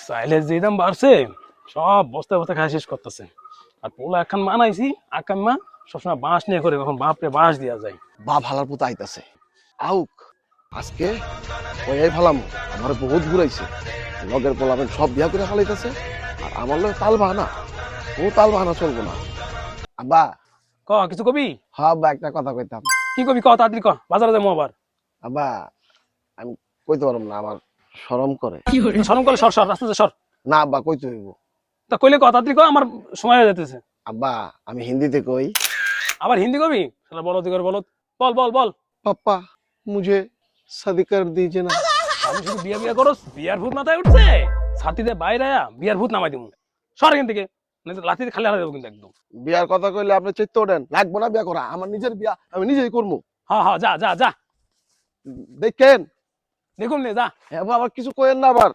চাইলে যে দাম বাড়ছে সব বস্তায় বস্তা খাই শেষ করতেছে। আর পোলা এখন মানাইছি আকাম মা সবসময় বাঁশ নিয়ে করে, এখন বাপরে বাঁশ দেওয়া যায়। বা ভালার পুত আইতাছে আউক আজকে ওই ভালাম আমার বহুত ঘুরাইছে লগের পোলাবেন সব বিয়া করে ফেলাইতেছে আর আমার লোক তাল বাহানা ও তাল বাহানা চলবো না। আব্বা ক কিছু কবি? হ্যাঁ আব্বা একটা কথা কইতাম। কি কবি ক তাড়াতাড়ি ক, বাজারে যাবো আবার। আব্বা আমি কইতে পারব না, আমার শরম করে। শরম করে সর সর রাস্তাতে সর। না আব্বা কইতে হইব। তা কইলে ক তাড়াতাড়ি ক, আমার সময় হয়ে যেতেছে। আব্বা আমি হিন্দিতে কই। আবার হিন্দি কবি? শালা বলদ করে বলদ, বল বল বল। পাপ্পা মুঝে শাদি কর দিজিয়ে না। আমি শুধু বিয়া বিয়া করস, বিয়ার ভূত মাথায় উঠছে। ছাতিতে বাইরে আয়া বিয়ার ভূত নামাই দিমু। সর এখান থেকে, লাঠিতে খালি হারা দেবো কিন্তু একদম। বিয়ার কথা কইলে আপনি চিত্ত ওঠেন, লাগবো না বিয়া করা, আমার নিজের বিয়া আমি নিজেই করবো। হ্যাঁ হ্যাঁ যা যা যা, দেখেন দেখুন নে যা। হ্যাঁ আবার কিছু কইেন না আবার।